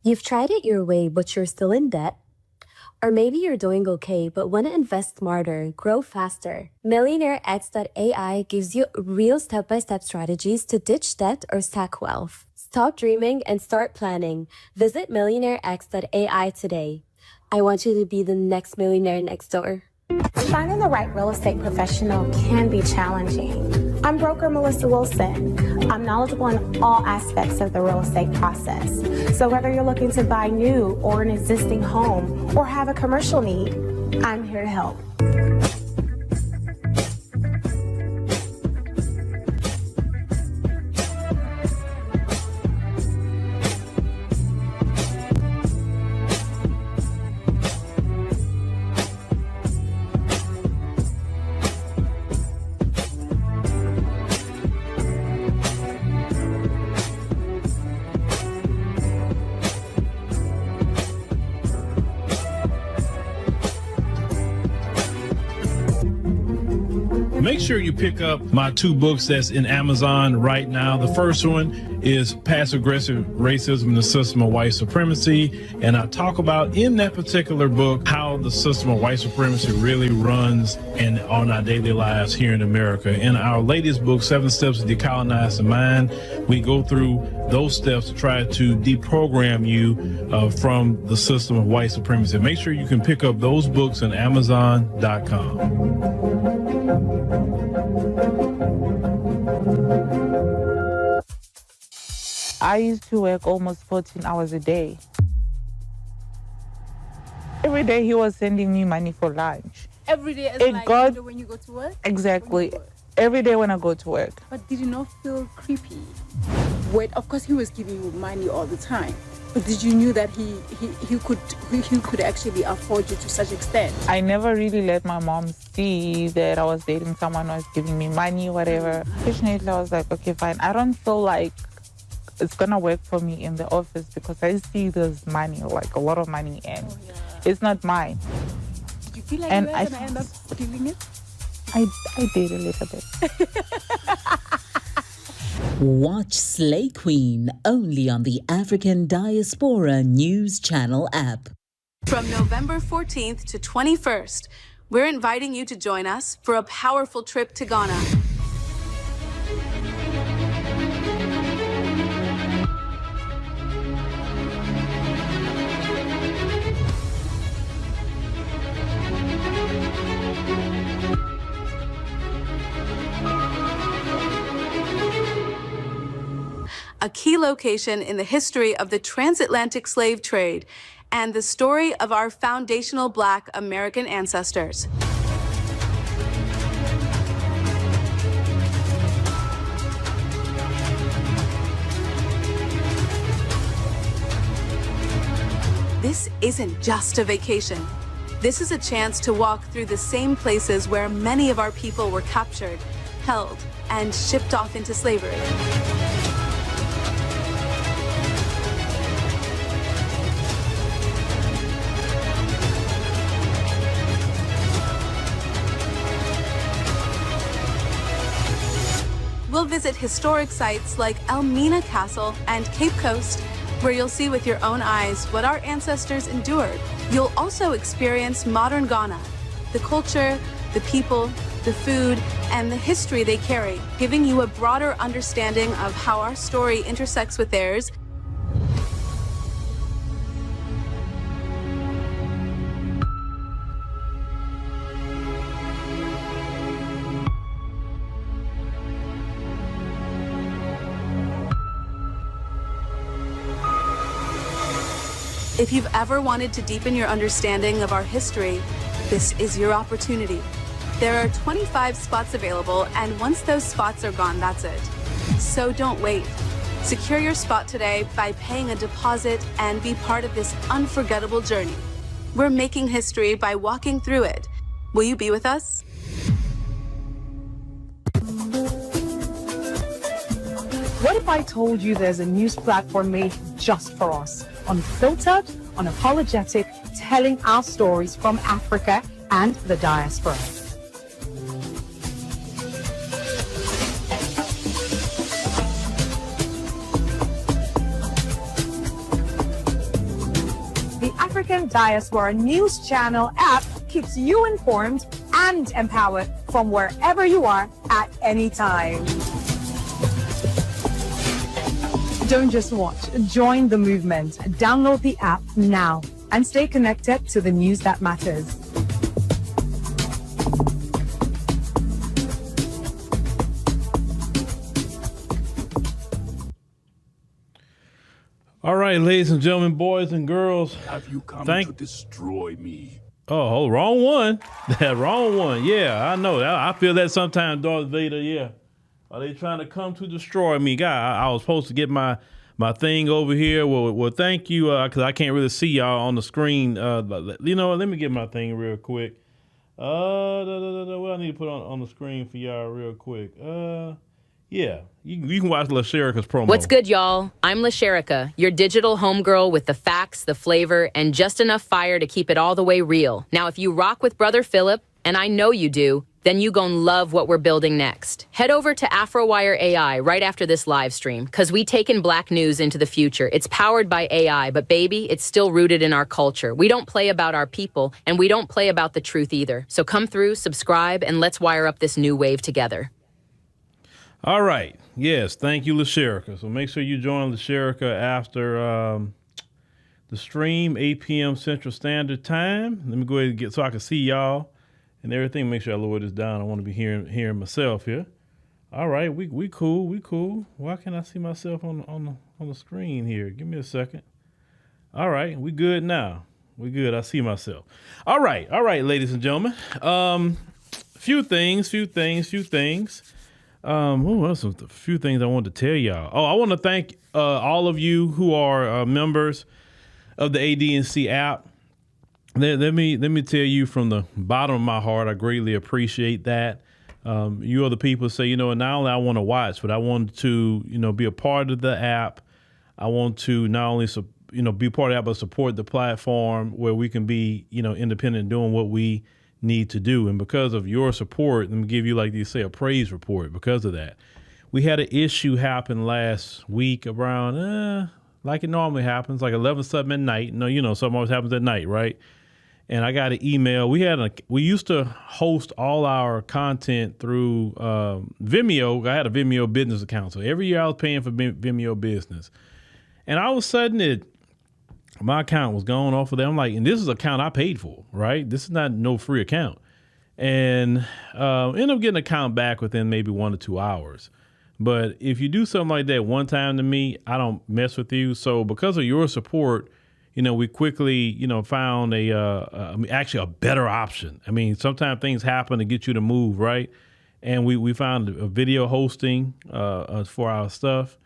You've tried it your way, but you're still in debt? Or maybe you're doing okay, but want to invest smarter, grow faster. MillionaireX.ai gives you real step-by-step strategies to ditch debt or stack wealth. Stop dreaming and start planning. Visit MillionaireX.ai today. I want you to be the next millionaire next door. Finding the right real estate professional can be challenging. I'm broker Melissa Wilson. I'm knowledgeable in all aspects of the real estate process. So whether you're looking to buy new or an existing home or have a commercial need, I'm here to help. Make sure you pick up my two books that's in Amazon right now. The first one is Passive Aggressive Racism and the System of White Supremacy. And I talk about in that particular book how the system of white supremacy really runs on our daily lives here in America. In our latest book, 7 Steps to Decolonize the Mind, we go through those steps to try to deprogram you from the system of white supremacy. Make sure you can pick up those books on Amazon.com. I used to work almost 14 hours a day. Every day he was sending me money for lunch. Every day is like when you go to work? Exactly. Every day when I go to work. But did you not feel creepy? Wait, of course he was giving you money all the time. But did you knew that he could actually afford you to such extent? I never really let my mom see that I was dating someone who was giving me money, whatever. Fortunately, I was like, okay, fine. I don't feel like it's gonna work for me in the office because I see there's money, like a lot of money, and it's not mine. Did you feel like you were gonna end up stealing it? I did a little bit. Watch Sleigh Queen only on the African Diaspora News Channel app. From November 14th to 21st, we're inviting you to join us for a powerful trip to Ghana. A key location in the history of the transatlantic slave trade and the story of our foundational Black American ancestors. This isn't just a vacation. This is a chance to walk through the same places where many of our people were captured, held, and shipped off into slavery. We'll visit historic sites like Elmina Castle and Cape Coast, where you'll see with your own eyes what our ancestors endured. You'll also experience modern Ghana, the culture, the people, the food, and the history they carry, giving you a broader understanding of how our story intersects with theirs. If you've ever wanted to deepen your understanding of our history, this is your opportunity. There are 25 spots available, and once those spots are gone, that's it. So don't wait. Secure your spot today by paying a deposit and be part of this unforgettable journey. We're making history by walking through it. Will you be with us? What if I told you there's a news platform made just for us? Unfiltered, unapologetic, telling our stories from Africa and the diaspora. the African Diaspora News Channel app keeps you informed and empowered from wherever you are at any time. Don't just watch, join the movement. Download the app now and stay connected to the news that matters. All right, ladies and gentlemen, boys and girls. Have you come to destroy me? Oh, wrong one. That wrong one. Yeah, I know. I feel that sometimes, Darth Vader. Yeah. Are they trying to come to destroy me? God, I was supposed to get my thing over here. Well, thank you, because I can't really see y'all on the screen. You know what? Let me get my thing real quick. What I need to put on the screen for y'all real quick. Yeah, you can watch LaSherica's promo. What's good, y'all? I'm LaSherica, your digital homegirl with the facts, the flavor, and just enough fire to keep it all the way real. Now, if you rock with brother Phillip, and I know you do, then you gon' love what we're building next. Head over to AfroWire AI right after this live stream, because we taken Black news into the future. It's powered by AI, but baby, it's still rooted in our culture. We don't play about our people, and we don't play about the truth either. So come through, subscribe, and let's wire up this new wave together. All right. Yes, thank you, LaSherica. So make sure you join LaSherica after the stream, 8 p.m. Central Standard Time. Let me go ahead and get so I can see y'all and everything. Make sure I lower this down. I want to be hearing myself here. All right, we cool. Why can't I see myself on the screen here? Give me a second. All right, we good now. We good. I see myself. All right, ladies and gentlemen. Few things. What's a few things I wanted to tell y'all? Oh, I want to thank all of you who are members of the ADNC app. Let me tell you from the bottom of my heart, I greatly appreciate that. You are the people who say, not only I want to watch, but I want to, be a part of the app. I want to not only, be part of that, but support the platform where we can be, independent, doing what we need to do. And because of your support, let me give you, like you say, a praise report. Because of that, we had an issue happen last week around, like it normally happens, like 11 something at night. No, something always happens at night, right? And I got an email. We used to host all our content through Vimeo. I had a Vimeo business account. So every year I was paying for Vimeo business. And all of a sudden my account was going off of there. I'm like, and this is an account I paid for, right? This is not no free account. And end up getting an account back within maybe 1 to 2 hours. But if you do something like that one time to me, I don't mess with you. So because of your support, we quickly, found actually a better option. I mean, sometimes things happen to get you to move, right? And we found a video hosting for our stuff,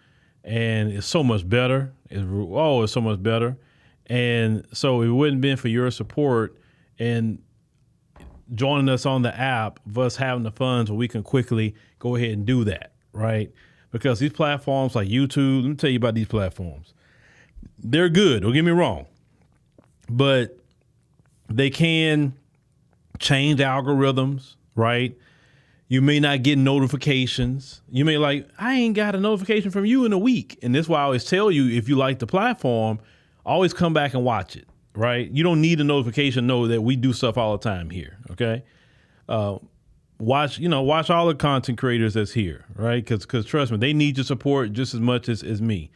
and it's so much better. It's so much better. And so if it wouldn't have been for your support and joining us on the app, of us having the funds where we can quickly go ahead and do that, right? Because these platforms like YouTube, let me tell you about these platforms. They're good, don't get me wrong, but they can change algorithms, right? You may not get notifications. You may I ain't got a notification from you in a week. And that's why I always tell you, if you like the platform, always come back and watch it, right? You don't need a notification to know that we do stuff all the time here, okay? Watch all the content creators that's here, right? Because trust me, they need your support just as much as me.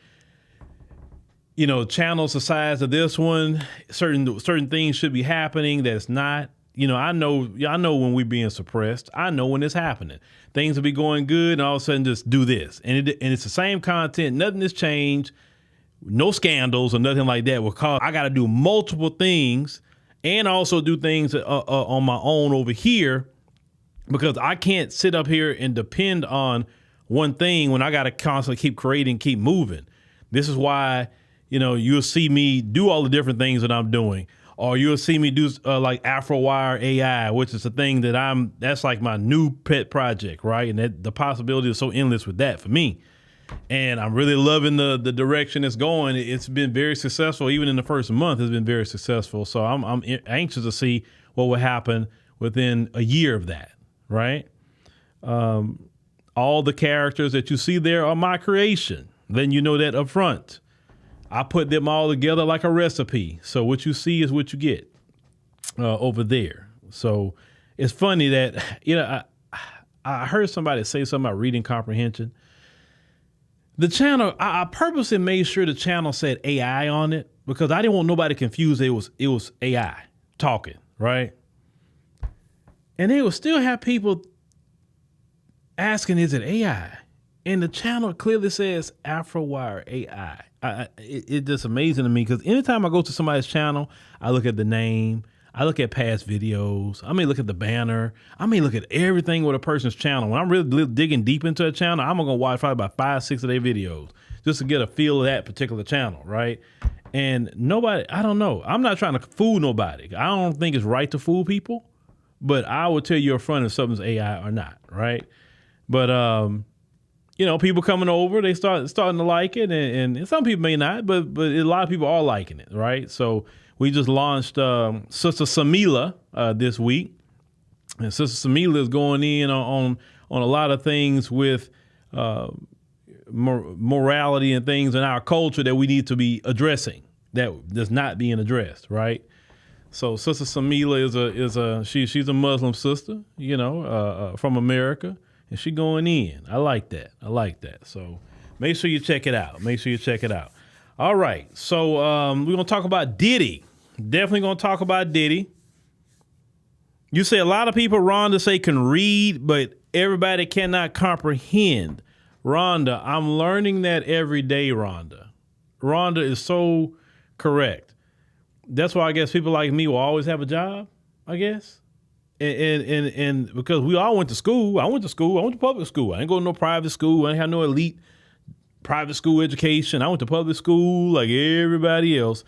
Channels the size of this one, certain things should be happening that's not. I know when we're being suppressed. I know when it's happening. Things will be going good, and all of a sudden just do this. And it's the same content. Nothing has changed. No scandals or nothing like that. Because I got to do multiple things and also do things on my own over here, because I can't sit up here and depend on one thing when I got to constantly keep creating, keep moving. This is why, you'll see me do all the different things that I'm doing. Or you'll see me do like AfroWire AI, which is a thing that's like my new pet project, right? And the possibility is so endless with that for me. And I'm really loving the direction it's going. It's been very successful. Even in the first month, it's been very successful. So I'm anxious to see what will happen within a year of that, right? All the characters that you see there are my creation. Then you know that up front. I put them all together like a recipe. So what you see is what you get over there. So it's funny that, I heard somebody say something about reading comprehension. The channel, I purposely made sure the channel said AI on it because I didn't want nobody confused. It was AI talking, right? And they will still have people asking, is it AI? And the channel clearly says AfroWire AI. It's just amazing to me because anytime I go to somebody's channel, I look at the name, I look at past videos, I may look at the banner, I may look at everything with a person's channel. When I'm really digging deep into a channel, I'm gonna watch probably about 5-6 of their videos just to get a feel of that particular channel, right? And nobody, I don't know, I'm not trying to fool nobody. I don't think it's right to fool people, but I will tell you up front if something's AI or not, right? But people coming over, they starting to like it, and some people may not, but a lot of people are liking it, right? So we just launched Sister Samila this week, and Sister Samila is going in on a lot of things with morality and things in our culture that we need to be addressing that's not being addressed, right? So Sister Samila she's a Muslim sister, from America. And she going in. I like that. So make sure you check it out. All right. So we're going to talk about Diddy. Definitely going to talk about Diddy. You say a lot of people, Rhonda, say can read, but everybody cannot comprehend. Rhonda, I'm learning that every day, Rhonda. Rhonda is so correct. That's why I guess people like me will always have a job, I guess. And because we all went to school. I went to public school. I didn't go to no private school. I didn't have no elite private school education. I went to public school like everybody else.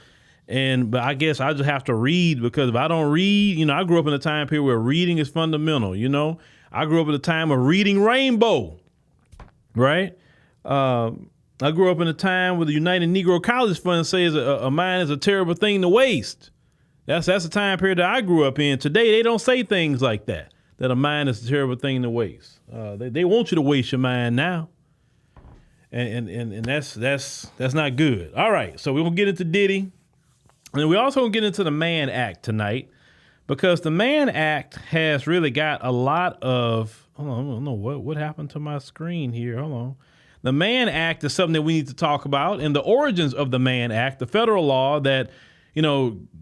But I guess I just have to read because if I don't read, I grew up in a time period where reading is fundamental, I grew up at a time of reading Rainbow, right? I grew up in a time where the United Negro College Fund says a mind is a terrible thing to waste. That's the time period that I grew up in. Today, they don't say things like that a mind is a terrible thing to waste. They want you to waste your mind now. And that's not good. All right, so we're going to get into Diddy. And we're also going to get into the Mann Act tonight because the Mann Act has really got a lot of, hold on, I don't know what happened to my screen here. Hold on. The Mann Act is something that we need to talk about, and the origins of the Mann Act, the federal law that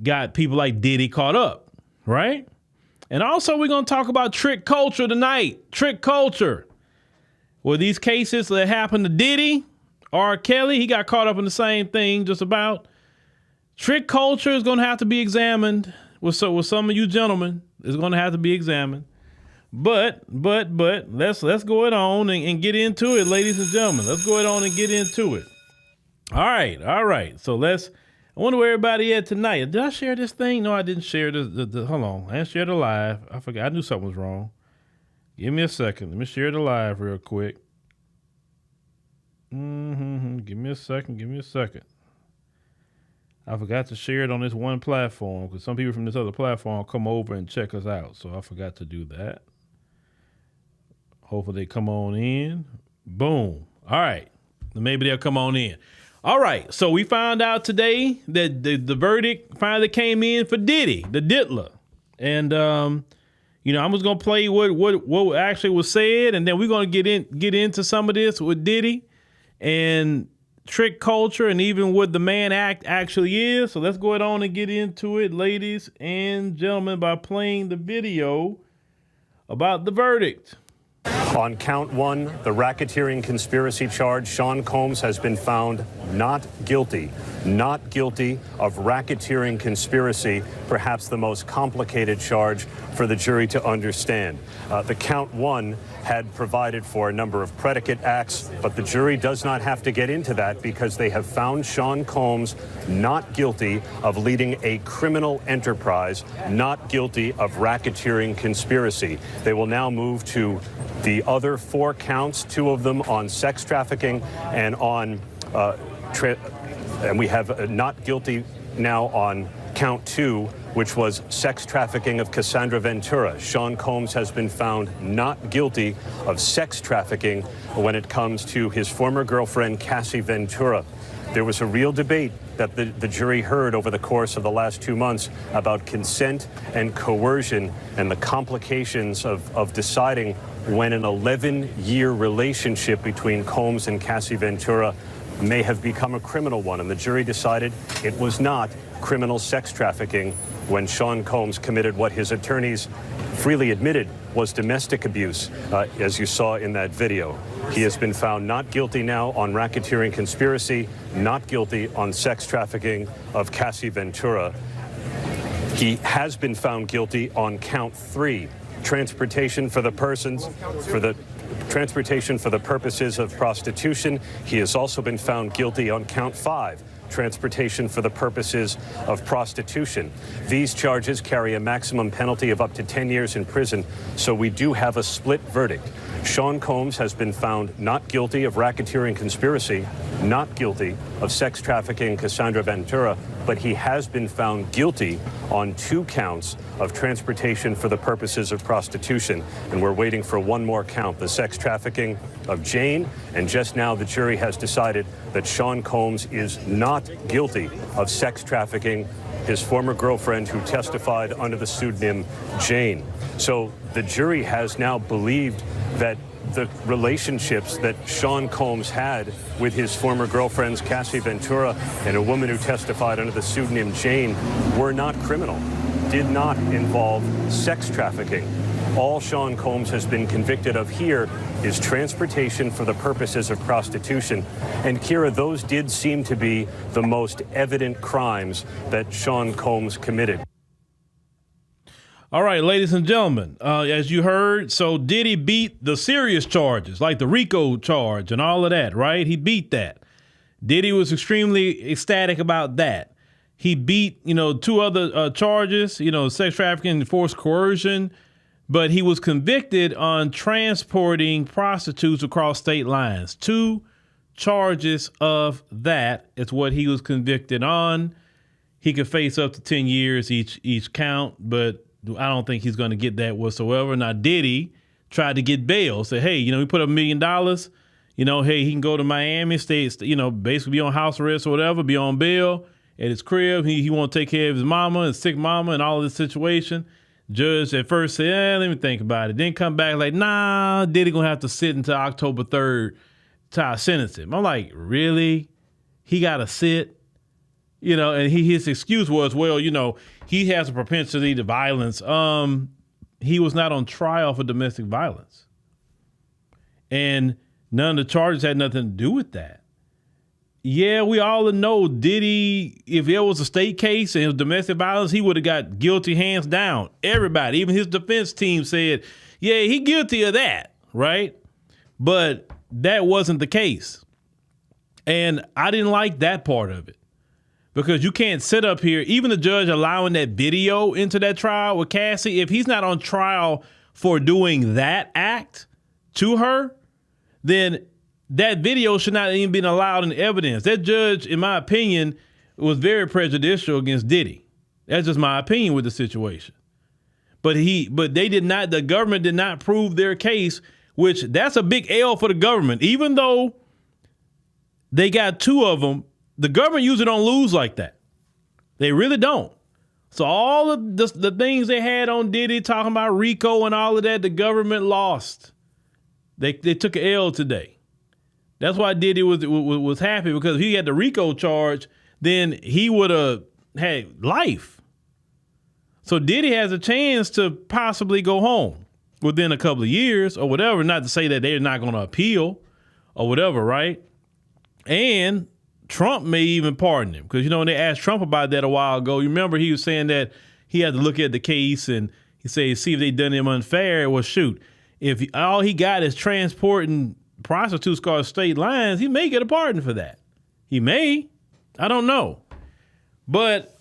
got people like Diddy caught up, right? And also we're going to talk about trick culture tonight. Trick culture. Well, these cases that happened to Diddy, R. Kelly, he got caught up in the same thing just about. Trick culture is going to have to be examined with some of you gentlemen. It's going to have to be examined. But let's go it on and get into it, ladies and gentlemen. Let's go it on and get into it. All right. So I wonder where everybody at tonight. Did I share this thing? No, I didn't share this. Hold on. I didn't share the live. I forgot. I knew something was wrong. Give me a second. Let me share the live real quick. Give me a second. I forgot to share it on this one platform because some people from this other platform come over and check us out. So I forgot to do that. Hopefully they come on in. Boom. All right. Maybe they'll come on in. All right, so we found out today that the verdict finally came in for Diddy, the Diddler. And, I'm just going to play what actually was said, and then we're going to get into some of this with Diddy and trick culture and even what the Mann Act actually is. So let's go on and get into it, ladies and gentlemen, by playing the video about the verdict. On count one, the racketeering conspiracy charge, Sean Combs has been found not guilty of racketeering conspiracy, perhaps the most complicated charge for the jury to understand. The count one had provided for a number of predicate acts, but the jury does not have to get into that because they have found Sean Combs not guilty of leading a criminal enterprise, not guilty of racketeering conspiracy. They will now move to the other 4 counts, 2 of them on sex trafficking and on and we have not guilty now on count 2, which was sex trafficking of Cassandra Ventura. Sean Combs has been found not guilty of sex trafficking when it comes to his former girlfriend, Cassie Ventura. There was a real debate that the jury heard over the course of the last 2 months about consent and coercion and the complications of deciding when an 11-year relationship between Combs and Cassie Ventura may have become a criminal one. And the jury decided it was not criminal sex trafficking when Sean Combs committed what his attorneys freely admitted was domestic abuse, as you saw in that video. He has been found not guilty now on racketeering conspiracy, not guilty on sex trafficking of Cassie Ventura. He has been found guilty on count 3, transportation for the purposes of prostitution. He has also been found guilty on count 5, transportation for the purposes of prostitution. These charges carry a maximum penalty of up to 10 years in prison, so we do have a split verdict. Sean Combs has been found not guilty of racketeering conspiracy, not guilty of sex trafficking Cassandra Ventura, but he has been found guilty on 2 counts of transportation for the purposes of prostitution. And we're waiting for one more count, the sex trafficking of Jane. And just now the jury has decided that Sean Combs is not guilty of sex trafficking his former girlfriend who testified under the pseudonym Jane. So the jury has now believed that the relationships that Sean Combs had with his former girlfriends, Cassie Ventura and a woman who testified under the pseudonym Jane, were not criminal, did not involve sex trafficking. All Sean Combs has been convicted of here is transportation for the purposes of prostitution. And Kira, those did seem to be the most evident crimes that Sean Combs committed. All right, ladies and gentlemen, as you heard, so Diddy beat the serious charges, like the RICO charge and all of that, right? He beat that. Diddy was extremely ecstatic about that. He beat, 2 other charges, sex trafficking and forced coercion, but he was convicted on transporting prostitutes across state lines. 2 charges of that is what he was convicted on. He could face up to 10 years each count, but I don't think he's going to get that whatsoever. Now, Diddy tried to get bail. Said, hey, we put up $1 million. Hey, he can go to Miami, stay, basically be on house arrest or whatever, be on bail at his crib. He want to take care of his mama, his sick mama, and all of this situation. Judge at first said, let me think about it. Then come back like, nah, Diddy going to have to sit until October 3rd till I sentence him. I'm like, really? He got to sit? And his excuse was, well, he has a propensity to violence. He was not on trial for domestic violence. And none of the charges had nothing to do with that. Yeah, we all know Diddy, if there was a state case and it was domestic violence, he would have got guilty hands down. Everybody, even his defense team said, yeah, he guilty of that, right? But that wasn't the case. And I didn't like that part of it. Because you can't sit up here, even the judge allowing that video into that trial with Cassie, if he's not on trial for doing that act to her, then that video should not even been allowed in evidence. That judge, in my opinion, was very prejudicial against Diddy. That's just my opinion with the situation. But the government did not prove their case, which that's a big L for the government. Even though they got 2 of them, the government usually don't lose like that. They really don't. So all of the things they had on Diddy, talking about RICO and all of that, the government lost. They took an L today. That's why Diddy was happy, because if he had the RICO charge, then he would have had life. So Diddy has a chance to possibly go home within a couple of years or whatever. Not to say that they're not going to appeal or whatever, right? And Trump may even pardon him, because, when they asked Trump about that a while ago, you remember he was saying that he had to look at the case and he said, see if they done him unfair. Well, shoot, if all he got is transporting prostitutes across state lines, he may get a pardon for that. He may. I don't know. But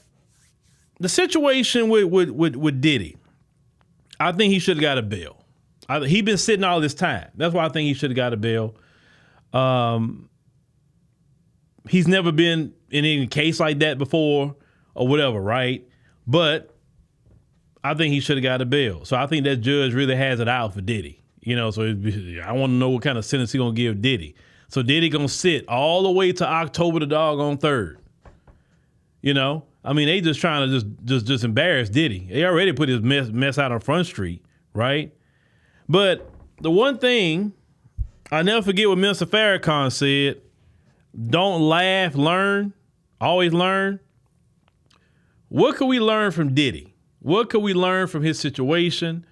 the situation with Diddy, I think he should have got a bail. He's been sitting all this time. That's why I think he should have got a bail. He's never been in any case like that before or whatever, right? But I think he should have got a bail. So I think that judge really has it out for Diddy. So I want to know what kind of sentence he's going to give Diddy. So Diddy gonna sit all the way to October the doggone 3rd. You know, I mean, they just trying to just embarrass Diddy. They already put his mess out on Front Street, right? But the one thing I never forget what Mr. Farrakhan said: don't laugh, learn, always learn. What could we learn from Diddy? What could we learn from his situation,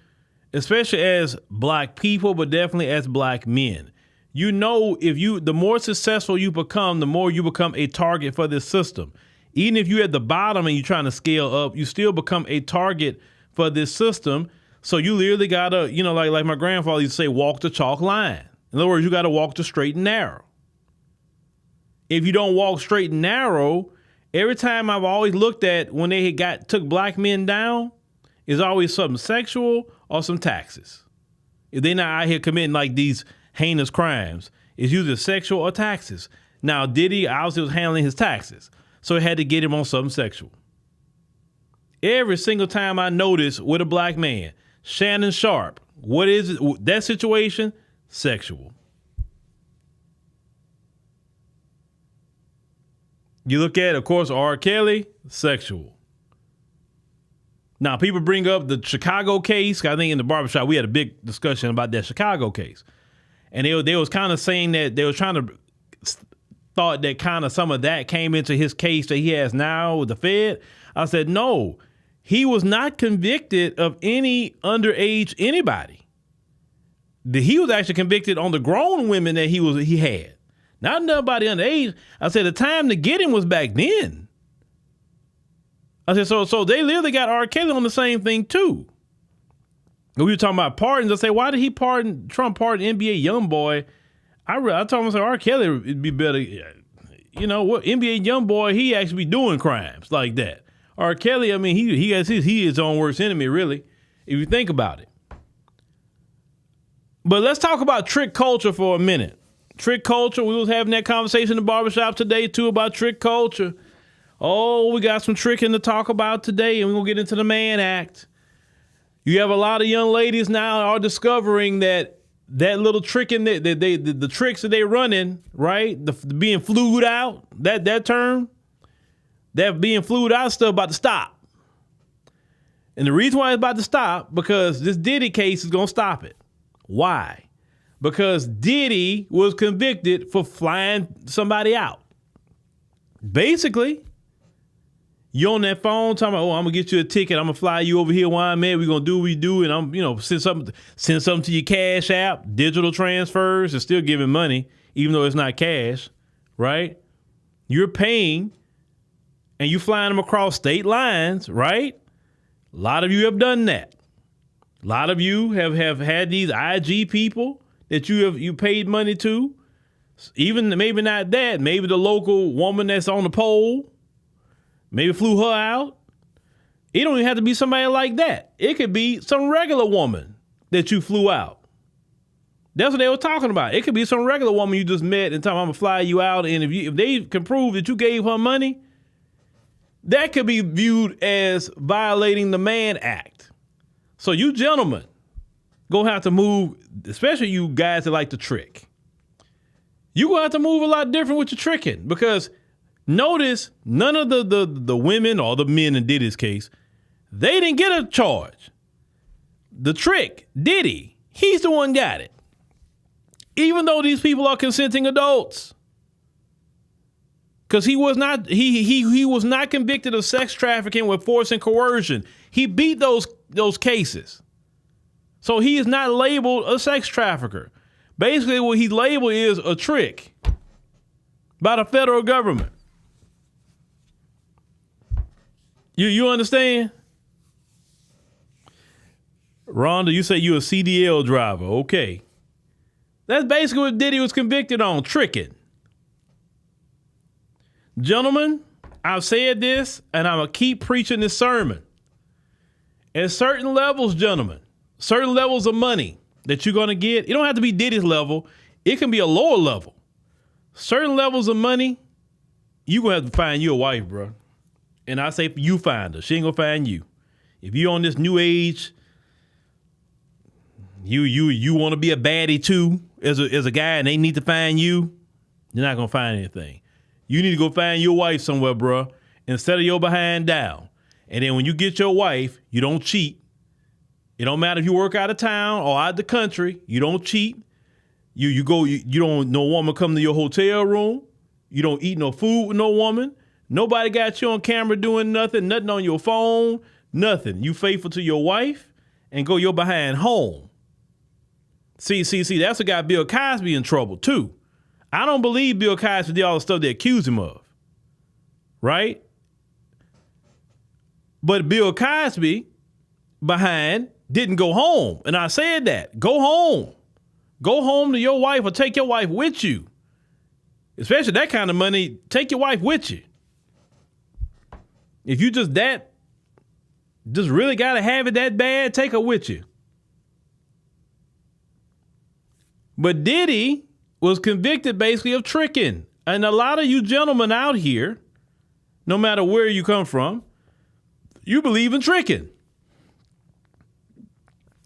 especially as black people, but definitely as black men? You know, the more successful you become, the more you become a target for this system. Even if you're at the bottom and you're trying to scale up, you still become a target for this system. So you literally gotta, you know, like my grandfather used to say, walk the chalk line. In other words, you gotta walk the straight and narrow. If you don't walk straight and narrow, every time I've always looked at when they took black men down, is always something sexual or some taxes. If they're not out here committing like these heinous crimes, it's usually sexual or taxes. Now, Diddy obviously was handling his taxes, so it had to get him on something sexual. Every single time I notice with a black man, Shannon Sharp, what is it? That situation? Sexual. You look at, of course, R. Kelly, sexual. Now, people bring up the Chicago case. I think in the barbershop, we had a big discussion about that Chicago case. And they was kind of saying that they was trying to thought that kind of some of that came into his case that he has now with the Fed. I said, no, he was not convicted of any underage anybody. He was actually convicted on the grown women that he had. Not nobody underage. I said the time to get him was back then. I said, so they literally got R. Kelly on the same thing too. We were talking about pardons. I say, why did Trump pardon NBA YoungBoy? I told him, I said, R. Kelly would be better. You know what? NBA YoungBoy, he actually be doing crimes like that. R. Kelly, I mean, he has his own worst enemy, really, if you think about it. But let's talk about trick culture for a minute. Trick culture. We was having that conversation in the barbershop today too about trick culture. Oh, we got some tricking to talk about today, and we're gonna get into the Mann Act. You have a lot of young ladies now are discovering that little tricking, the tricks that they running, right? The being flued out, that term, that being flued out stuff about to stop. And the reason why it's about to stop, because this Diddy case is gonna stop it. Why? Because Diddy was convicted for flying somebody out. Basically, you on that phone talking about, I'm gonna get you a ticket, I'm gonna fly you over here while I'm at, we're gonna do what we do, and I'm, send something to your Cash App, digital transfers, and still giving money, even though it's not cash, right? You're paying, and you flying them across state lines, right? A lot of you have done that. A lot of you have had these IG people that you paid money to, even maybe not that, maybe the local woman that's on the pole, maybe flew her out. It don't even have to be somebody like that. It could be some regular woman that you flew out. That's what they were talking about. It could be some regular woman you just met and talking, I'm gonna fly you out, and if they can prove that you gave her money, that could be viewed as violating the Mann Act. So you gentlemen gonna have to move, especially you guys that like to trick. You're gonna have to move a lot different with your tricking, because notice none of the women or the men in Diddy's case, they didn't get a charge. The trick, Diddy, he's the one got it. Even though these people are consenting adults. Because he was not convicted of sex trafficking with force and coercion. He beat those cases. So he is not labeled a sex trafficker. Basically what he's labeled is a trick by the federal government. You understand? Rhonda, you say you're a CDL driver. Okay. That's basically what Diddy was convicted on, tricking. Gentlemen, I've said this, and I'm going to keep preaching this sermon. At certain levels, gentlemen, certain levels of money that you're going to get, it don't have to be Diddy's level. It can be a lower level. Certain levels of money, you're going to have to find you a wife, bro. And I say you find her. She ain't going to find you. If you're on this new age, you want to be a baddie too as a guy, and they need to find you, You're not going to find anything. You need to go find your wife somewhere, bruh, and settle your behind down. And then when you get your wife, you don't cheat. It don't matter if you work out of town or out of the country. You don't cheat. You don't, no woman come to your hotel room. You don't eat no food with no woman. Nobody got you on camera doing nothing on your phone, nothing. You faithful to your wife and go your behind home. See, that's what got Bill Cosby in trouble too. I don't believe Bill Cosby did all the stuff they accused him of, right? But Bill Cosby behind didn't go home. And I said that, go home. Go home to your wife or take your wife with you. Especially that kind of money, take your wife with you. If you just really got to have it that bad, take her with you. But Diddy was convicted basically of tricking. And a lot of you gentlemen out here, no matter where you come from, you believe in tricking.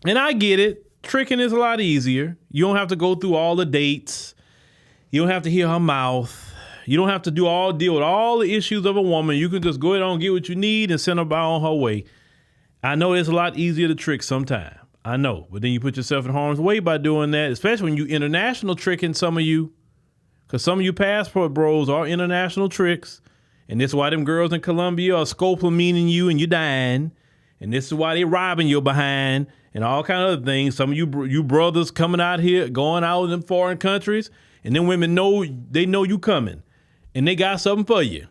And I get it. Tricking is a lot easier. You don't have to go through all the dates. You don't have to hear her mouth. You don't have to deal with all the issues of a woman. You can just go ahead and get what you need and send her on her way. I know it's a lot easier to trick sometimes. I know. But then you put yourself in harm's way by doing that, especially when you international tricking some of you. Because some of you passport bros are international tricks. And this is why them girls in Colombia are scopolamine you and you dying. And this is why they robbing you behind and all kind of other things. Some of you brothers coming out here, going out in foreign countries, and then women know you coming. And they got something for you.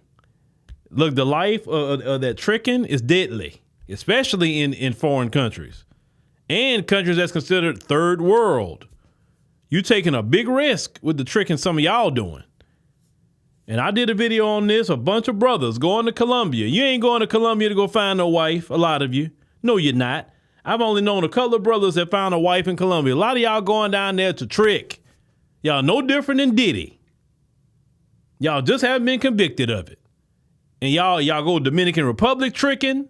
Look, the life of that tricking is deadly, especially in foreign countries and countries that's considered third world. You taking a big risk with the tricking some of y'all doing. And I did a video on this, a bunch of brothers going to Colombia. You ain't going to Colombia to go find no wife, a lot of you. No, you're not. I've only known a couple of brothers that found a wife in Colombia. A lot of y'all going down there to trick. Y'all no different than Diddy. Y'all just haven't been convicted of it. And y'all go Dominican Republic tricking.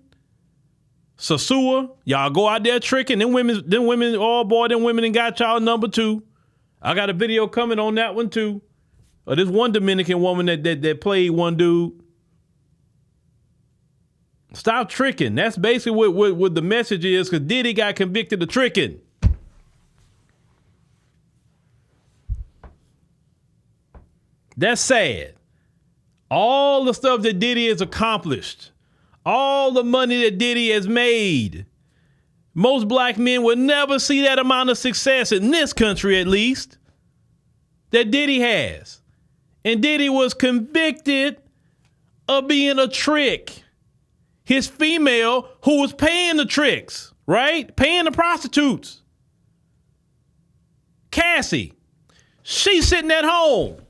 Sosua, y'all go out there tricking. Them women, oh boy, them women and got y'all number 2. I got a video coming on that one too. This one Dominican woman that played one dude. Stop tricking. That's basically what the message is, because Diddy got convicted of tricking. That's sad. All the stuff that Diddy has accomplished, all the money that Diddy has made, most black men would never see that amount of success in this country, at least, that Diddy has. And Diddy was convicted of being a trick. His female who was paying the tricks, right? Paying the prostitutes. Cassie, she's sitting at home.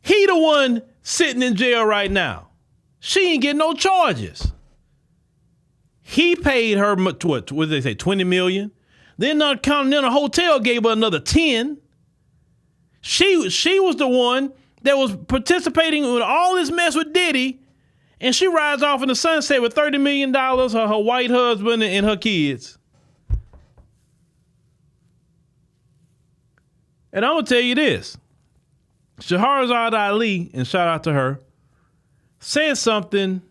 He the one sitting in jail right now. She ain't getting no charges. He paid her, what did they say, $20 million? Then the Continental Hotel gave her another 10. She was the one that was participating in all this mess with Diddy, and she rides off in the sunset with $30 million, her white husband and her kids. And I'm going to tell you this. Shahrazad Ali, and shout out to her, said something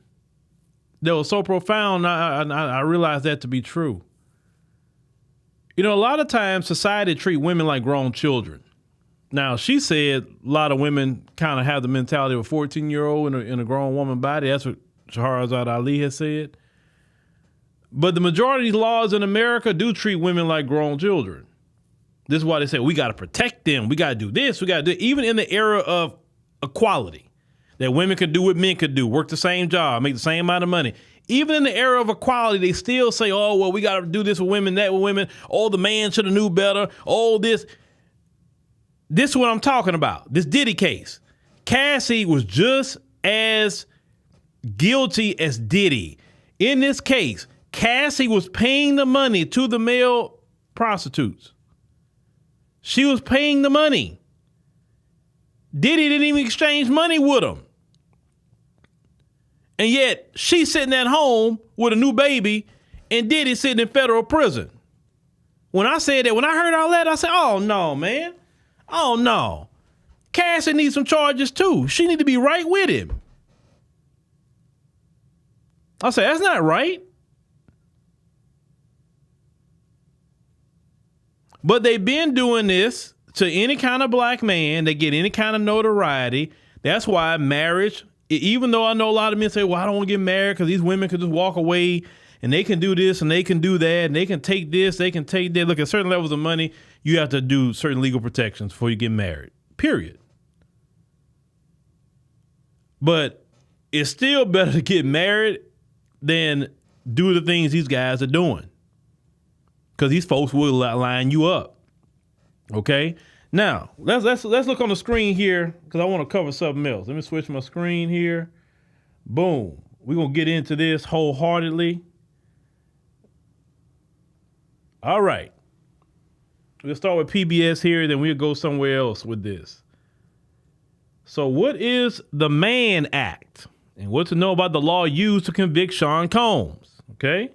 that was so profound, I realized that to be true. You know, a lot of times society treats women like grown children. Now, she said a lot of women kind of have the mentality of a 14-year-old in a grown woman body. That's what Shahrazad Ali has said. But the majority of these laws in America do treat women like grown children. This is why they say we got to protect them. We got to do this. We got to do, even in the era of equality, that women could do what men could do, work the same job, make the same amount of money. Even in the era of equality, they still say, oh, well, we got to do this with women, that with women. Oh, the man should have knew better. Oh, this. This is what I'm talking about. This Diddy case. Cassie was just as guilty as Diddy. In this case, Cassie was paying the money to the male prostitutes. She was paying the money. Diddy didn't even exchange money with them. And yet she's sitting at home with a new baby and Diddy sitting in federal prison. When I said that, when I heard all that, I said, oh no, man. Oh no. Cassie needs some charges too. She need to be right with him. I say, that's not right. But they've been doing this to any kind of black man. They get any kind of notoriety. That's why marriage, even though I know a lot of men say, well, I don't want to get married because these women could just walk away and they can do this and they can do that and they can take this, they can take that. Look, at certain levels of money, you have to do certain legal protections before you get married, period. But it's still better to get married than do the things these guys are doing. Because these folks will line you up. Okay? Now, let's look on the screen here because I want to cover something else. Let me switch my screen here. Boom. We're going to get into this wholeheartedly. All right. We'll start with PBS here, then we'll go somewhere else with this. So what is the Mann Act? And what to know about the law used to convict Sean Combs? Okay?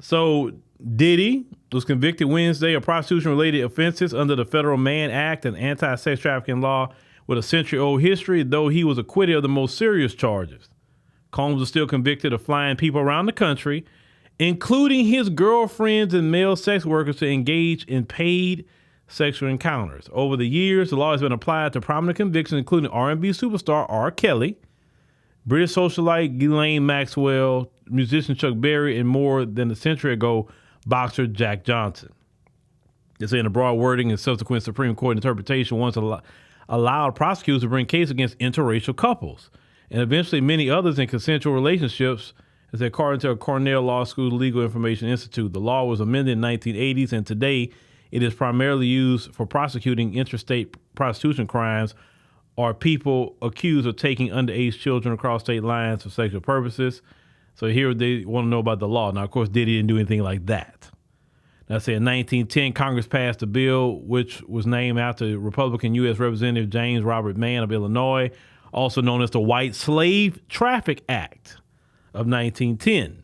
So Diddy was convicted Wednesday of prostitution-related offenses under the federal Mann Act, an anti-sex trafficking law with a century-old history, though he was acquitted of the most serious charges. Combs was still convicted of flying people around the country, including his girlfriends and male sex workers, to engage in paid sexual encounters. Over the years, the law has been applied to prominent convictions, including R&B superstar R. Kelly, British socialite Ghislaine Maxwell, musician Chuck Berry, and more than a century ago, boxer Jack Johnson. They say in a broad wording and subsequent Supreme Court interpretation once allowed prosecutors to bring cases against interracial couples and eventually many others in consensual relationships, as according to a Cornell Law School Legal Information Institute. The law was amended in the 1980s, and today it is primarily used for prosecuting interstate prostitution crimes or people accused of taking underage children across state lines for sexual purposes. So here they want to know about the law. Now, of course, Diddy didn't do anything like that. Now, say in 1910, Congress passed a bill which was named after Republican U.S. Representative James Robert Mann of Illinois, also known as the White Slave Traffic Act of 1910.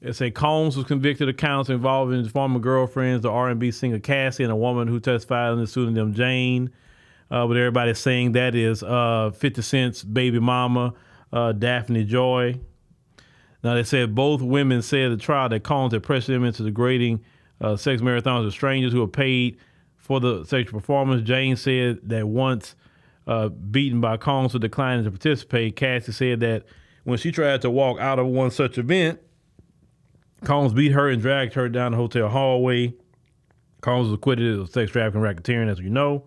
They say Combs was convicted of counts involving his former girlfriends, the R&B singer Cassie, and a woman who testified under the pseudonym Jane. But everybody's saying that is 50 Cent's baby mama, Daphne Joy. Now, they said both women said at the trial that Combs had pressured them into degrading sex marathons with strangers who were paid for the sexual performance. Jane said that once beaten by Combs for declining to participate. Cassie said that when she tried to walk out of one such event, Combs beat her and dragged her down the hotel hallway. Combs was acquitted of sex trafficking and racketeering, as we know.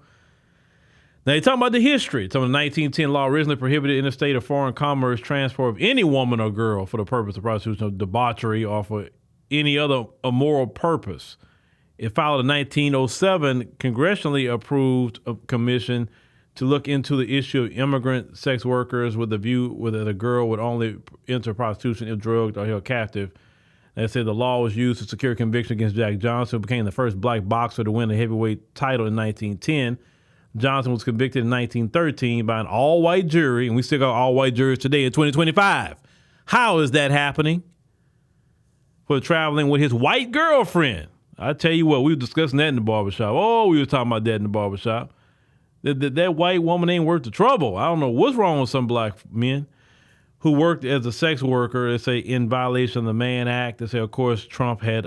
Now, they're talking about the history. So the 1910 law originally prohibited interstate or foreign commerce transport of any woman or girl for the purpose of prostitution or debauchery or for any other immoral purpose. It followed a 1907 congressionally approved commission to look into the issue of immigrant sex workers with the view whether the girl would only enter prostitution if drugged or held captive. They said the law was used to secure conviction against Jack Johnson, who became the first black boxer to win a heavyweight title in 1910. Johnson was convicted in 1913 by an all-white jury, and we still got all-white juries today in 2025. How is that happening? For traveling with his white girlfriend. I tell you what, we were discussing that in the barbershop. Oh, we were talking about that in the barbershop. That white woman ain't worth the trouble. I don't know what's wrong with some black men who worked as a sex worker, they say, in violation of the Mann Act. They say, of course, Trump had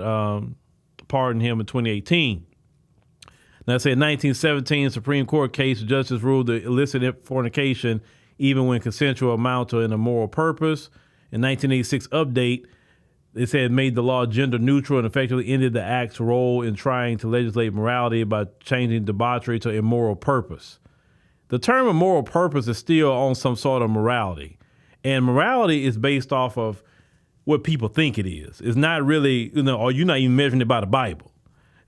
pardoned him in 2018. Now, say in 1917 Supreme Court case, the justice ruled that illicit fornication, even when consensual, amount to an immoral purpose. In 1986 update, they said it made the law gender neutral and effectively ended the act's role in trying to legislate morality by changing debauchery to immoral purpose. The term immoral purpose is still on some sort of morality. And morality is based off of what people think it is. It's not really, or you're not even measuring it by the Bible.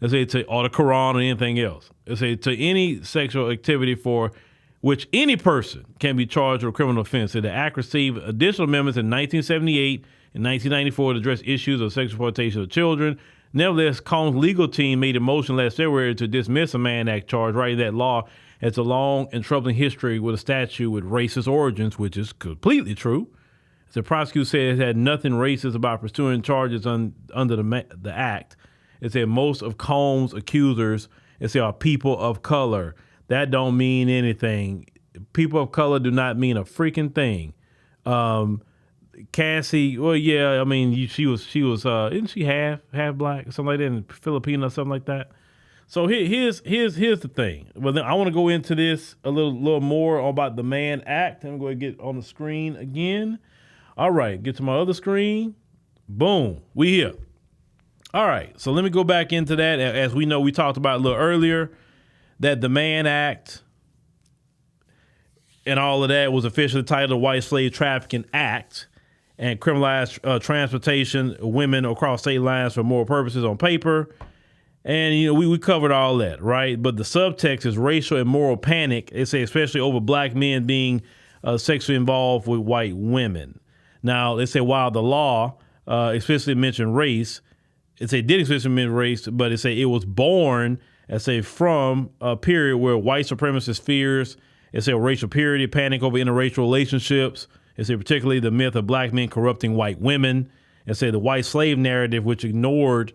Let's say or the Quran or anything else. Let's say to any sexual activity for which any person can be charged with a criminal offense. So the Act received additional amendments in 1978 and 1994 to address issues of sexual exploitation of children. Nevertheless, Combs' legal team made a motion last February to dismiss a Mann Act charge, writing that law has a long and troubling history with a statute with racist origins, which is completely true. The prosecutor said it had nothing racist about pursuing charges under the Act. It said most of Combs' accusers They say are people of color. That don't mean anything. People of color do not mean a freaking thing. Cassie, well, yeah, I mean, she was, isn't she half black or something like that, and Filipino or something like that? So here's the thing. Well, then I want to go into this a little more about the Mann Act. I'm going to get on the screen again. All right, get to my other screen. Boom, we here. All right, so let me go back into that. As we know, we talked about a little earlier that the Mann Act and all of that was officially titled the White Slave Trafficking Act and criminalized transportation of women across state lines for moral purposes on paper. And, you know, we covered all that, right? But the subtext is racial and moral panic. They say especially over black men being sexually involved with white women. Now, they say while the law explicitly mentioned race, it did explicitly mention race, but it was born, from a period where white supremacist fears, racial purity, panic over interracial relationships. Particularly the myth of black men corrupting white women. The white slave narrative, which ignored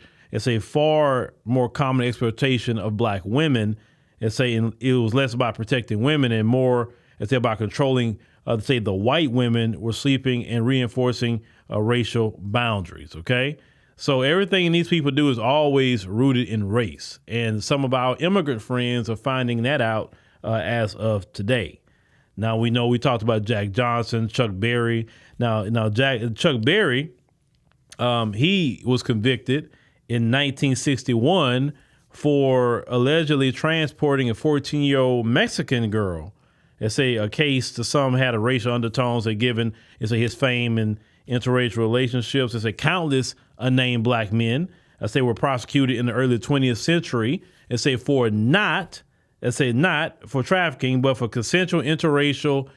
far more common exploitation of black women. It was less about protecting women and more about controlling, the white women were sleeping and reinforcing racial boundaries, okay? So everything these people do is always rooted in race. And some of our immigrant friends are finding that out as of today. Now, we know we talked about Jack Johnson, Chuck Berry. Now Chuck Berry, he was convicted in 1961 for allegedly transporting a 14-year-old Mexican girl. A case to some had a racial undertones. Given his fame in interracial relationships. Countless unnamed black men. Were prosecuted in the early 20th century. Not for trafficking, but for consensual interracial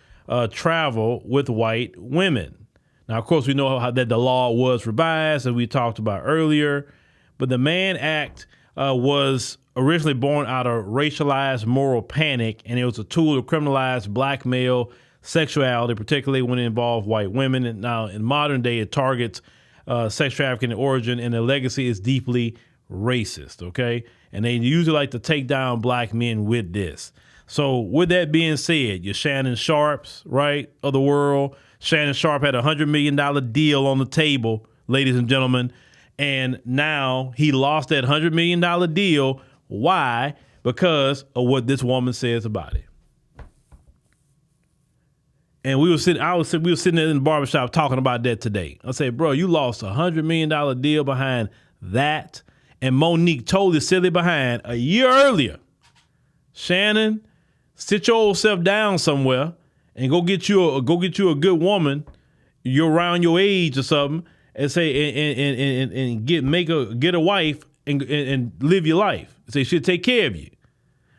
travel with white women. Now, of course, we know that the law was revised, as we talked about earlier, but the Mann Act was originally born out of racialized moral panic, and it was a tool to criminalize black male sexuality, particularly when it involved white women. And now, in modern day, it targets sex trafficking in origin, and the legacy is deeply racist, okay? And they usually like to take down black men with this. So with that being said, your Shannon Sharps, right, of the world. Shannon Sharp had a $100 million deal on the table, ladies and gentlemen. And now he lost that $100 million deal. Why? Because of what this woman says about it. And we were sitting there in the barbershop talking about that today. I said, bro, you lost a $100 million deal behind that. And Monique told his silly behind a year earlier, Shannon, sit your old self down somewhere and go get you a good woman, you're around your age or something, and get a wife and live your life. She'll take care of you.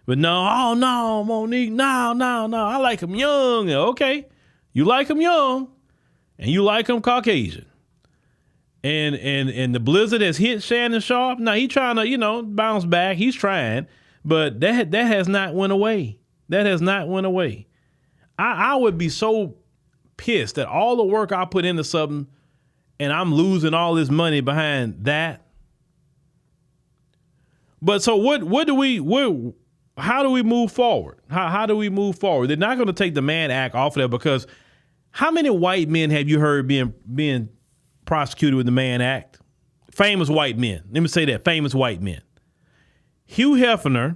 But no, Monique, no, I like him young. Okay, you like him young, and you like him Caucasian. And the blizzard has hit Shannon Sharp. Now he's trying to, bounce back. He's trying, but that has not went away. That has not went away. I would be so pissed that all the work I put into something and I'm losing all this money behind that. But so how do we move forward? How do we move forward? They're not going to take the Mann Act off of there, because how many white men have you heard being prosecuted with the Mann Act? Famous white men. Let me say that. Famous white men. Hugh Hefner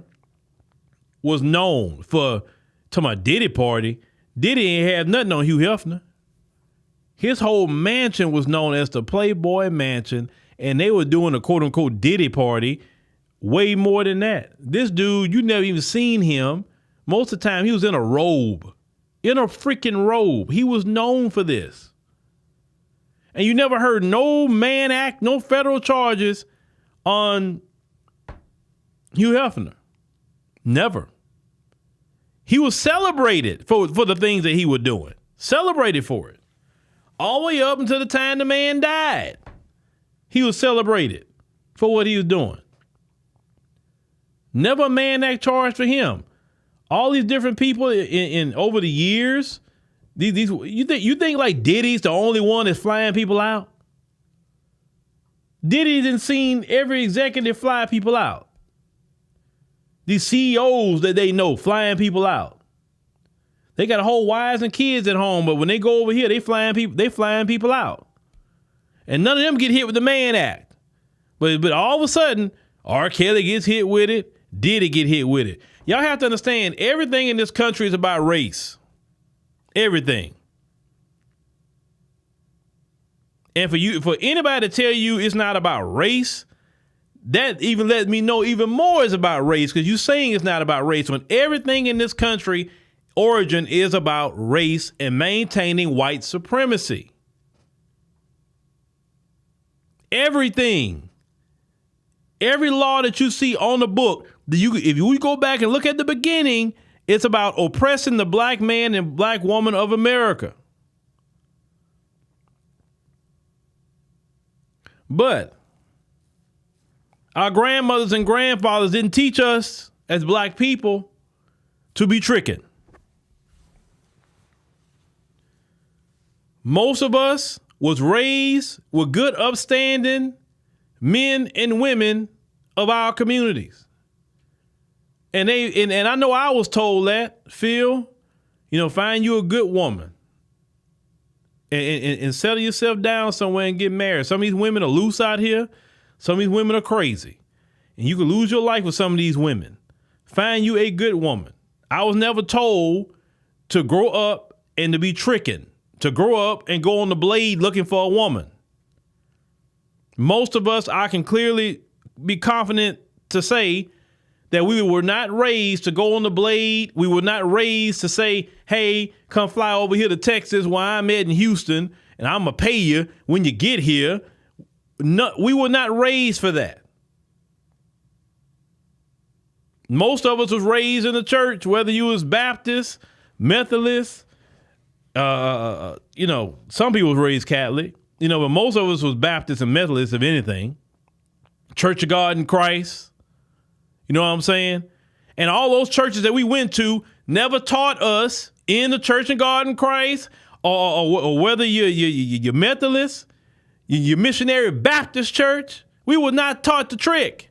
was known for talking about Diddy party. Diddy ain't have nothing on Hugh Hefner. His whole mansion was known as the Playboy Mansion, and they were doing a quote unquote Diddy party way more than that. This dude, you never even seen him. Most of the time he was in a robe. In a freaking robe. He was known for this. And you never heard no Mann Act, no federal charges on Hugh Hefner. Never. He was celebrated for the things that he was doing. Celebrated for it. All the way up until the time the man died. He was celebrated for what he was doing. Never a Mann Act charge for him. All these different people in over the years, you think like Diddy's the only one that's flying people out? Diddy done seen every executive fly people out. These CEOs that they know flying people out. They got whole wives and kids at home, but when they go over here, they flying people out. And none of them get hit with the Mann Act. But all of a sudden, R. Kelly gets hit with it. Diddy get hit with it. Y'all have to understand, everything in this country is about race. Everything. And for anybody to tell you it's not about race, that even lets me know even more is about race, because you're saying it's not about race when everything in this country origin is about race and maintaining white supremacy. Everything. Every law that you see on the book, if you go back and look at the beginning, it's about oppressing the black man and black woman of America. But our grandmothers and grandfathers didn't teach us as black people to be tricking. Most of us was raised with good, upstanding men and women of our communities. And I know I was told that, Phil, find you a good woman and settle yourself down somewhere and get married. Some of these women are loose out here. Some of these women are crazy. And you can lose your life with some of these women. Find you a good woman. I was never told to grow up and to be tricking, to grow up and go on the blade looking for a woman. Most of us, I can clearly be confident to say that we were not raised to go on the blade. We were not raised to say, hey, come fly over here to Texas where I'm at in Houston, and I'm going to pay you when you get here. No, we were not raised for that. Most of us was raised in the church, whether you was Baptist, Methodist, some people was raised Catholic, but most of us was Baptist and Methodist, if anything. Church of God in Christ. You know what I'm saying? And all those churches that we went to never taught us in the Church of God in Christ, or whether you're Methodist, your missionary Baptist church, we were not taught the trick.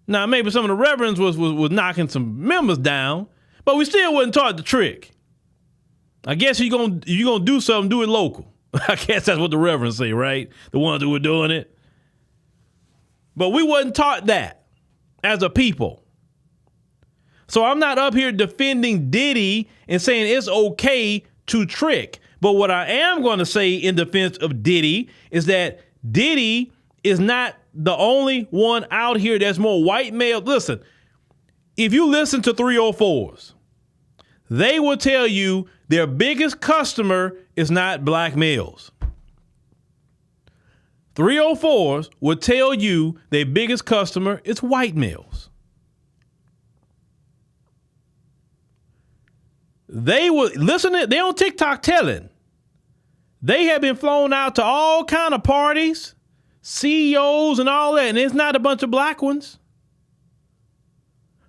Now, maybe some of the reverends was knocking some members down, but we still wasn't taught the trick. I guess you're gonna do something, do it local. I guess that's what the reverends say, right? The ones who were doing it. But we wasn't taught that as a people. So I'm not up here defending Diddy and saying it's okay to trick. But what I am going to say in defense of Diddy is that Diddy is not the only one out here that's more white male. Listen, if you listen to 304s, they will tell you their biggest customer is not black males. 304s will tell you their biggest customer is white males. They will listen to, they on TikTok telling. They have been flown out to all kind of parties, CEOs and all that, and it's not a bunch of black ones.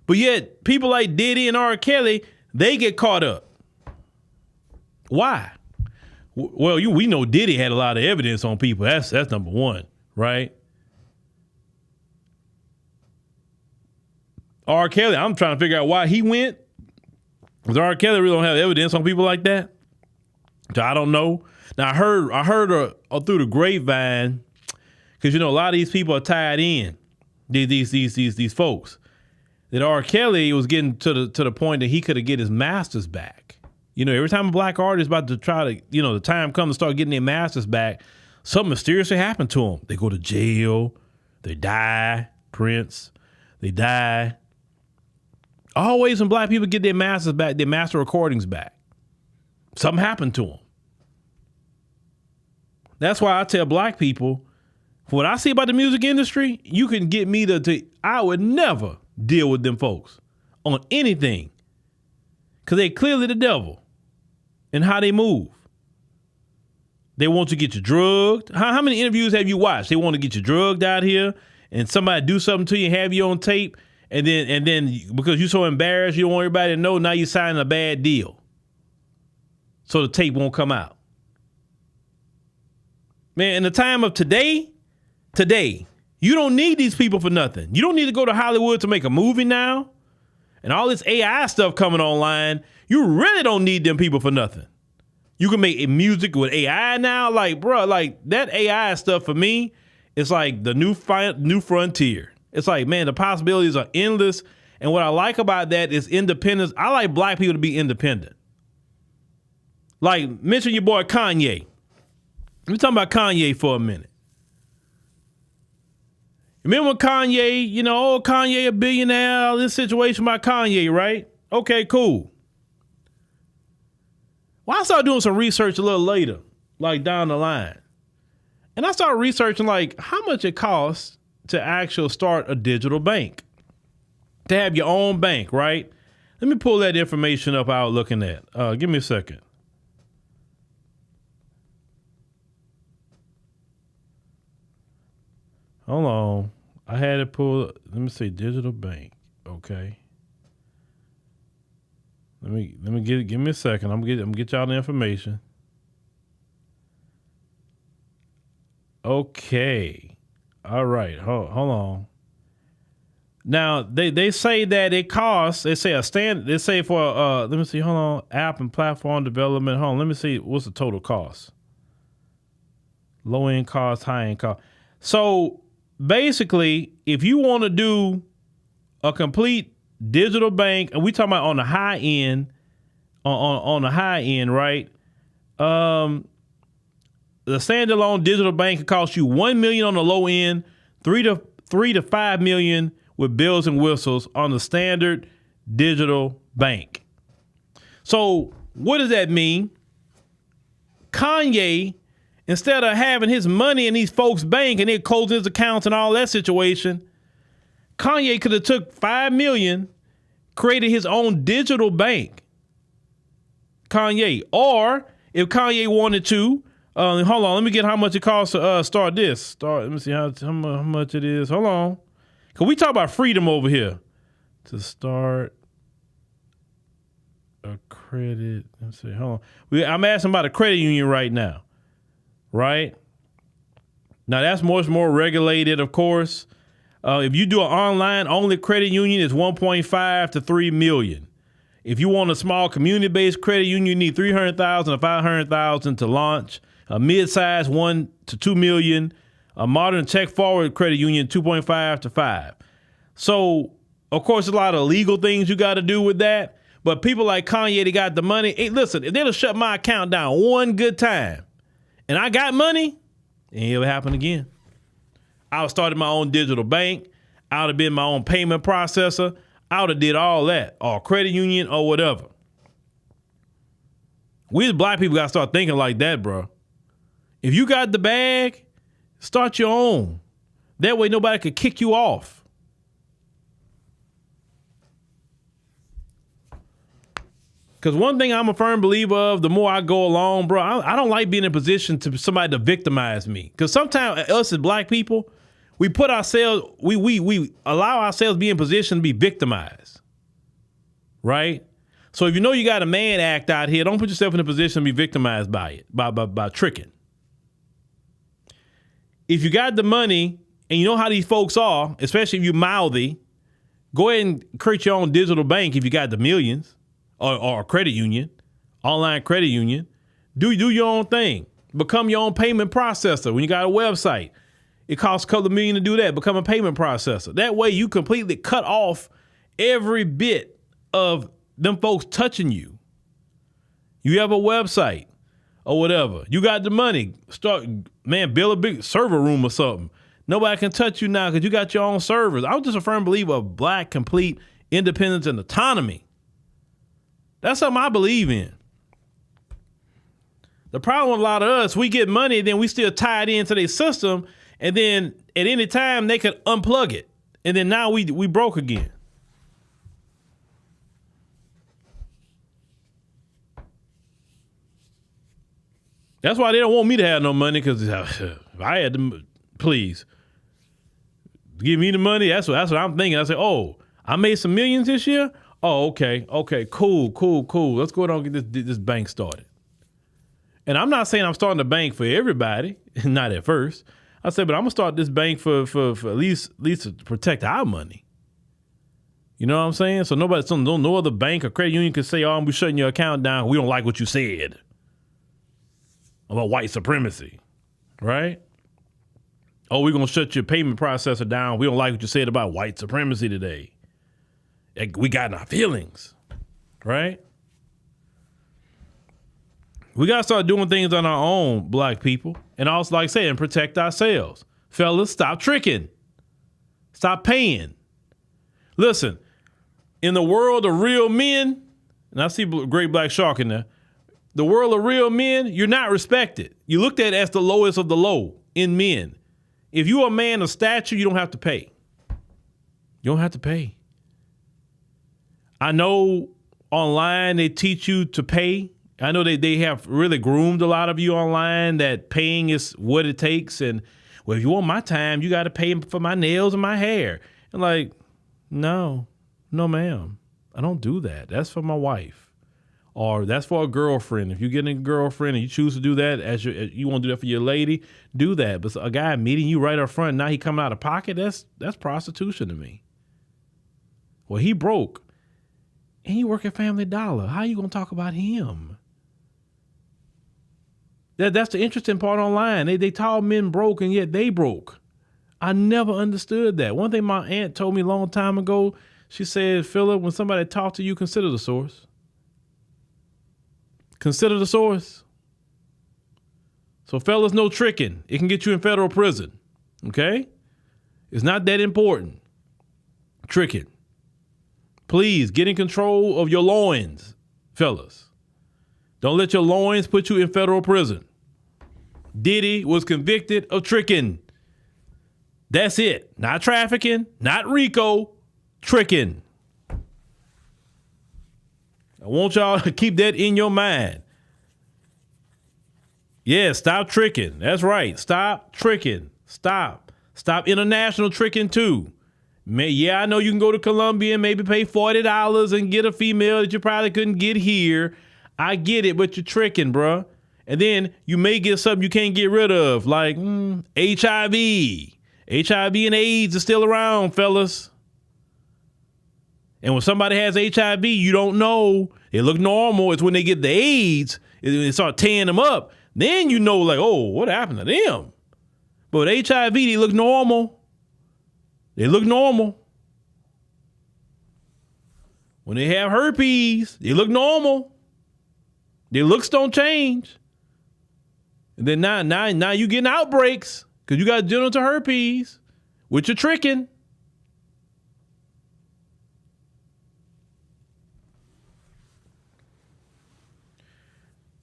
But yet people like Diddy and R. Kelly, they get caught up. Why? Well, we know Diddy had a lot of evidence on people. That's number one, right? R. Kelly, I'm trying to figure out why he went. Because R. Kelly really don't have evidence on people like that. So I don't know. Now I heard her through the grapevine, because a lot of these people are tied in. These folks. That R. Kelly was getting to the point that he could have get his masters back. Every time a black artist is about to try to, the time comes to start getting their masters back, something mysteriously happened to them. They go to jail, they die, Prince, they die. Always when black people get their masters back, their master recordings back, something happened to them. That's why I tell black people, for what I see about the music industry, you can get me I would never deal with them folks on anything, because they clearly the devil in how they move. They want to get you drugged. How many interviews have you watched? They want to get you drugged out here, and somebody do something to you, have you on tape, and then because you're so embarrassed, you don't want everybody to know, now you're signing a bad deal, so the tape won't come out. Man, in the time of today, You don't need these people for nothing. You don't need to go to Hollywood to make a movie now. And all this AI stuff coming online, you really don't need them people for nothing. You can make music with AI now. Like, bro, like that AI stuff for me, it's like the new frontier. It's like, man, the possibilities are endless. And what I like about that is independence. I like black people to be independent. Like, mention your boy Kanye. Let me talk about Kanye for a minute. Remember when Kanye, Kanye a billionaire, all this situation about Kanye, right? Okay, cool. Well, I started doing some research a little later, like down the line. And I started researching like how much it costs to actually start a digital bank. To have your own bank, right? Let me pull that information up I was looking at. Give me a second. Hold on. I had it pulled. Let me see, digital bank. Okay. Let me give me a second. I'm gonna get y'all the information. Okay. All right. Hold on. Now they say that it costs. They say They say for let me see. Hold on. App and platform development. Hold on. Let me see. What's the total cost? Low end cost, high end cost. So basically, if you want to do a complete digital bank, and we talking about on the high end, on the high end, right? The standalone digital bank could cost you $1 million on the low end, $3 to $5 million with bells and whistles on the standard digital bank. So what does that mean? Kanye, instead of having his money in these folks' bank and they're closing his accounts and all that situation, Kanye could have took $5 million, created his own digital bank. Kanye. Or if Kanye wanted to, hold on, let me get how much it costs to start this. Let me see how much it is. Hold on. Because we talk about freedom over here. To start a credit. Let's see, hold on. I'm asking about a credit union right now. Right? Now, that's much more regulated, of course. If you do an online-only credit union, it's $1.5 to $3 million. If you want a small community-based credit union, you need $300,000 to $500,000 to launch. A mid-size $1 to $2 million. A modern tech-forward credit union, $2.5 to $5 million. So, of course, a lot of legal things you got to do with that. But people like Kanye, they got the money. Hey, listen, if they'd have shut my account down one good time, and I got money, it ain't ever happen again. I would have started my own digital bank. I would have been my own payment processor. I would have did all that, or credit union or whatever. We as black people got to start thinking like that, bro. If you got the bag, start your own. That way nobody could kick you off. Because one thing I'm a firm believer of, the more I go along, bro, I don't like being in a position to somebody to victimize me. Because sometimes us as black people, we put ourselves, we allow ourselves to be in position to be victimized. Right? So if you know you got a Mann Act out here, don't put yourself in a position to be victimized by it, by tricking. If you got the money and you know how these folks are, especially if you're mouthy, go ahead and create your own digital bank if you got the millions. Or a credit union, online credit union. Do your own thing. Become your own payment processor. When you got a website, it costs a couple of million to do that. Become a payment processor. That way you completely cut off every bit of them folks touching you. You have a website or whatever. You got the money. Build a big server room or something. Nobody can touch you now because you got your own servers. I'm just a firm believer of black, complete independence and autonomy. That's something I believe in. The problem with a lot of us, we get money, then we still tied into their system, and then at any time they could unplug it. And then now we broke again. That's why they don't want me to have no money, because if I had to, please, give me the money. That's what I'm thinking. I say, oh, I made some millions this year? Oh, okay, cool. Let's go ahead and get this bank started. And I'm not saying I'm starting a bank for everybody, not at first. I said, but I'm gonna start this bank for at least to protect our money. You know what I'm saying? So no other bank or credit union can say, "Oh, we're shutting your account down. We don't like what you said about white supremacy," right? "Oh, we're gonna shut your payment processor down. We don't like what you said about white supremacy today. We got in our feelings," right? We got to start doing things on our own, black people. And also, like I said, and protect ourselves. Fellas, stop tricking. Stop paying. Listen, in the world of real men, and I see Great Black Shark in there, the world of real men, you're not respected. You're looked at as the lowest of the low in men. If you're a man of stature, you don't have to pay. You don't have to pay. I know online they teach you to pay. I know they have really groomed a lot of you online that paying is what it takes. And, well, if you want my time, you got to pay for my nails and my hair. And like, no, ma'am. I don't do that. That's for my wife. Or that's for a girlfriend. If you're getting a girlfriend and you choose to do that as you want to do that for your lady, do that. But a guy meeting you right up front, now he coming out of pocket, that's prostitution to me. Well, he broke. And he work at Family Dollar. How you going to talk about him? That's the interesting part online. They call men broke, and yet they broke. I never understood that. One thing my aunt told me a long time ago, she said, "Phillip, when somebody talks to you, consider the source. Consider the source." So fellas, no tricking. It can get you in federal prison. Okay? It's not that important. Tricking. Please get in control of your loins, fellas. Don't let your loins put you in federal prison. Diddy was convicted of tricking. That's it. Not trafficking, not RICO, tricking. I want y'all to keep that in your mind. Yeah, stop tricking. That's right. Stop tricking. Stop. Stop international tricking too. Yeah, I know you can go to Colombia and maybe pay $40 and get a female that you probably couldn't get here. I get it, but you're tricking, bruh. And then you may get something you can't get rid of, like HIV. HIV and AIDS is still around, fellas. And when somebody has HIV, you don't know. It look normal. It's when they get the AIDS, it start tearing them up. Then you know, like, oh, what happened to them? But with HIV, they look normal. They look normal. When they have herpes, they look normal. Their looks don't change. And then now you getting outbreaks because you got genital herpes, which you're tricking.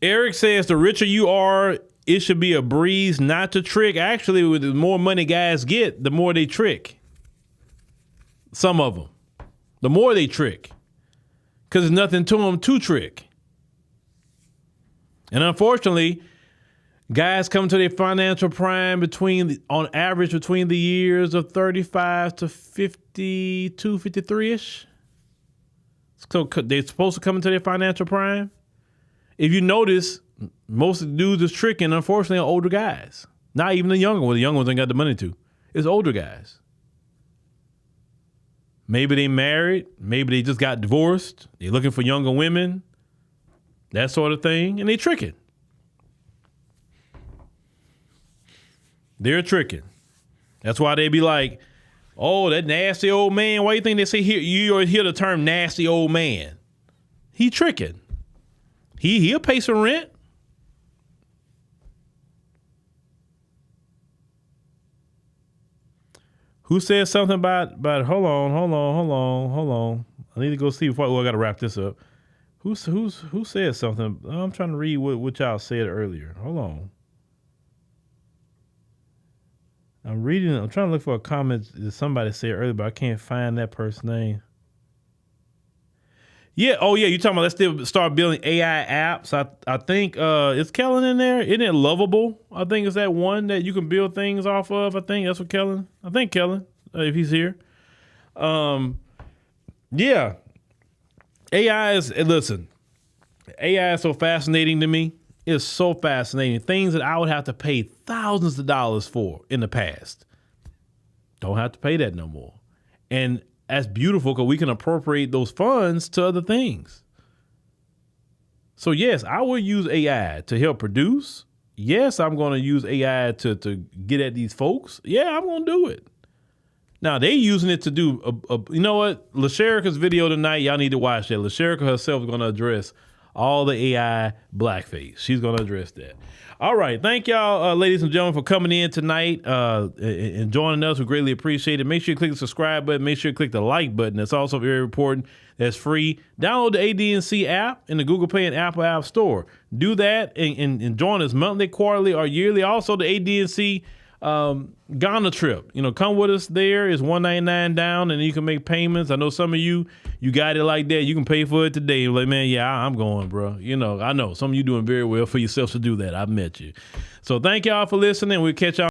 Eric says the richer you are, it should be a breeze not to trick. Actually, with the more money guys get, the more they trick. Some of them. The more they trick. Because there's nothing to them to trick. And unfortunately, guys come to their financial prime on average between the years of 35 to 52, 53-ish. So they're supposed to come into their financial prime. If you notice, most of the dudes that's tricking, unfortunately, are older guys. Not even the younger ones. The young ones ain't got the money to. It's older guys. Maybe they married. Maybe they just got divorced. They're looking for younger women. That sort of thing. And they tricking. They're tricking. That's why they be like, oh, that nasty old man. Why do you think they say here? You always hear the term nasty old man. He tricking. He'll pay some rent. Who said something about hold on. I need to go see before I got to wrap this up. Who said something? I'm trying to read what y'all said earlier. Hold on. I'm trying to look for a comment that somebody said earlier, but I can't find that person's name. Yeah. Oh, yeah. You talking about let's still start building AI apps. I think is Kellen in there? Isn't it Lovable? I think it's that one that you can build things off of. I think that's what Kellen. I think Kellen, if he's here. Yeah. AI is so fascinating to me. is so fascinating. Things that I would have to pay thousands of dollars for in the past. Don't have to pay that no more. And that's beautiful because we can appropriate those funds to other things. So yes, I will use AI to help produce. Yes, I'm going to use AI to get at these folks. Yeah, I'm going to do it. Now, they using it to do, you know what? LaSherica's video tonight, y'all need to watch that. LaSherica herself is going to address all the AI blackface. She's going to address that. All right. Thank y'all, ladies and gentlemen, for coming in tonight and joining us. We greatly appreciate it. Make sure you click the subscribe button. Make sure you click the like button. That's also very important. That's free. Download the ADNC app in the Google Play and Apple App Store. Do that and join us monthly, quarterly, or yearly. Also, the ADNC Ghana trip. Come with us there. It's $199 down, and you can make payments. I know some of you got it like that. You can pay for it today. You're like, man, yeah, I'm going, bro. I know some of you doing very well for yourselves to do that. I've met you. So thank y'all for listening. We'll catch y'all